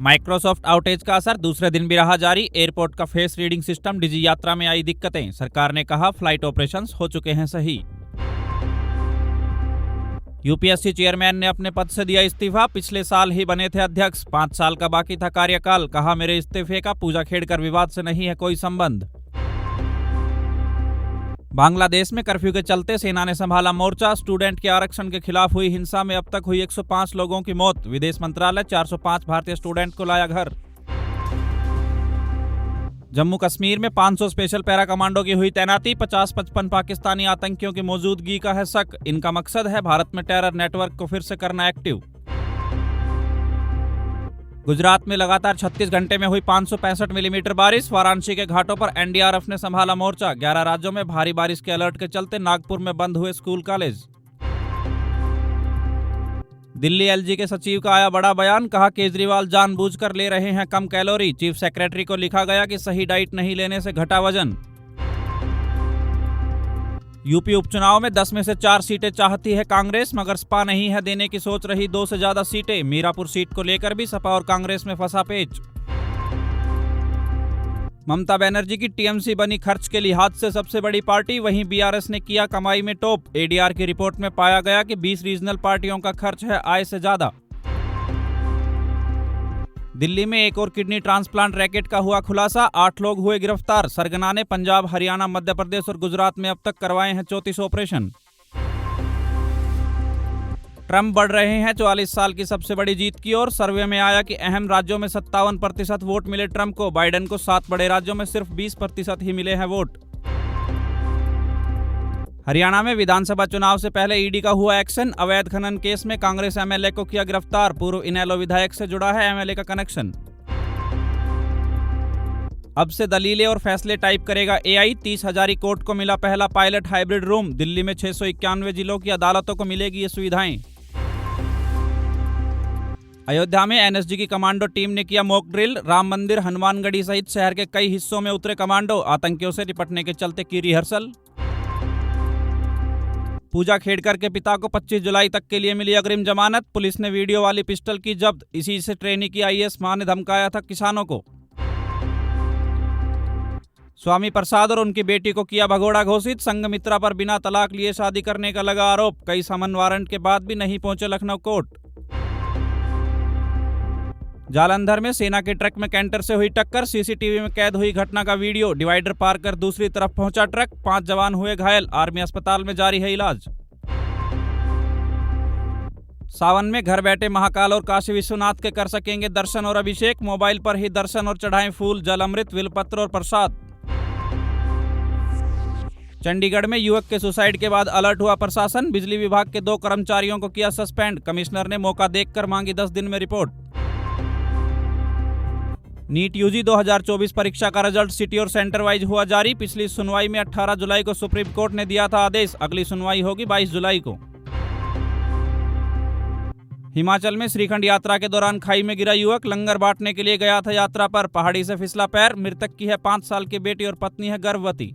Microsoft outage का असर दूसरे दिन भी रहा जारी। एयरपोर्ट का फेस रीडिंग सिस्टम डिजी यात्रा में आई दिक्कतें। सरकार ने कहा फ्लाइट ऑपरेशंस हो चुके हैं सही। यूपीएससी चेयरमैन ने अपने पद से दिया इस्तीफा। पिछले साल ही बने थे अध्यक्ष, 5 साल का बाकी था कार्यकाल। कहा मेरे इस्तीफे का पूजा खेड़कर विवाद से नहीं है कोई संबंध। बांग्लादेश में कर्फ्यू के चलते सेना ने संभाला मोर्चा। स्टूडेंट के आरक्षण के खिलाफ हुई हिंसा में अब तक हुई 105 लोगों की मौत। विदेश मंत्रालय 405 भारतीय स्टूडेंट को लाया घर। जम्मू कश्मीर में 500 स्पेशल पैरा कमांडो की हुई तैनाती। 50-55 पाकिस्तानी आतंकियों की मौजूदगी का है शक। इनका मकसद है भारत में टेरर नेटवर्क को फिर से करना एक्टिव। गुजरात में लगातार 36 घंटे में हुई 565 मिलीमीटर बारिश। वाराणसी के घाटों पर एनडीआरएफ ने संभाला मोर्चा। 11 राज्यों में भारी बारिश के अलर्ट के चलते नागपुर में बंद हुए स्कूल कॉलेज। दिल्ली एलजी के सचिव का आया बड़ा बयान। कहा केजरीवाल जानबूझकर ले रहे हैं कम कैलोरी। चीफ सेक्रेटरी को लिखा गया कि सही डाइट नहीं लेने से घटा वजन। यूपी उपचुनाव में 10 में से 4 सीटें चाहती है कांग्रेस, मगर सपा नहीं है देने की सोच रही 2 से ज्यादा सीटें। मीरापुर सीट को लेकर भी सपा और कांग्रेस में फंसा पेच। ममता बनर्जी की टीएमसी बनी खर्च के लिहाज से सबसे बड़ी पार्टी। वहीं बीआरएस ने किया कमाई में टॉप। एडीआर की रिपोर्ट में पाया गया कि 20 रीजनल पार्टियों का खर्च है आय से ज्यादा। दिल्ली में एक और किडनी ट्रांसप्लांट रैकेट का हुआ खुलासा। 8 लोग हुए गिरफ्तार। सरगना ने पंजाब, हरियाणा, मध्य प्रदेश और गुजरात में अब तक करवाए हैं 34 ऑपरेशन। ट्रंप बढ़ रहे हैं 44 साल की सबसे बड़ी जीत की ओर। सर्वे में आया कि अहम राज्यों में 57% वोट मिले ट्रंप को। बाइडेन को 7 बड़े राज्यों में सिर्फ 20% ही मिले हैं वोट। हरियाणा में विधानसभा चुनाव से पहले ईडी का हुआ एक्शन। अवैध खनन केस में कांग्रेस एमएलए को किया गिरफ्तार। पूर्व इनेलो विधायक से जुड़ा है एमएलए का कनेक्शन। अब से दलीलें और फैसले टाइप करेगा एआई। 30 हजारी कोर्ट को मिला पहला पायलट हाइब्रिड रूम। दिल्ली में 691 जिलों की अदालतों को मिलेगी ये सुविधाएं। अयोध्या में एनएसजी की कमांडो टीम ने किया मॉक ड्रिल। राम मंदिर, हनुमानगढ़ी सहित शहर के कई हिस्सों में उतरे कमांडो। आतंकियों से निपटने के चलते की रिहर्सल। पूजा खेड़कर के पिता को 25 जुलाई तक के लिए मिली अग्रिम जमानत। पुलिस ने वीडियो वाली पिस्टल की जब्त। इसी से ट्रेनी की आईएएस मां ने धमकाया था किसानों को। स्वामी प्रसाद और उनकी बेटी को किया भगोड़ा घोषित। संघमित्रा पर बिना तलाक लिए शादी करने का लगा आरोप। कई समन वारंट के बाद भी नहीं पहुंचे लखनऊ कोर्ट। जालंधर में सेना के ट्रक में कैंटर से हुई टक्कर। सीसीटीवी में कैद हुई घटना का वीडियो। डिवाइडर पार कर दूसरी तरफ पहुंचा ट्रक। 5 जवान हुए घायल। आर्मी अस्पताल में जारी है इलाज। सावन में घर बैठे महाकाल और काशी विश्वनाथ के कर सकेंगे दर्शन और अभिषेक। मोबाइल पर ही दर्शन और चढ़ाएं फूल, जल, अमृत, विलपत्र और प्रसाद। चंडीगढ़ में युवक के सुसाइड के बाद अलर्ट हुआ प्रशासन। बिजली विभाग के 2 कर्मचारियों को किया सस्पेंड। कमिश्नर ने मौका देखकर मांगी 10 दिन में रिपोर्ट। नीट यूजी 2024 परीक्षा का रिजल्ट सिटी और सेंटर वाइज हुआ जारी। पिछली सुनवाई में 18 जुलाई को सुप्रीम कोर्ट ने दिया था आदेश। अगली सुनवाई होगी 22 जुलाई को। हिमाचल में श्रीखंड यात्रा के दौरान खाई में गिरा युवक। लंगर बांटने के लिए गया था यात्रा पर। पहाड़ी से फिसला पैर। मृतक की है 5 साल की बेटी और पत्नी है गर्भवती।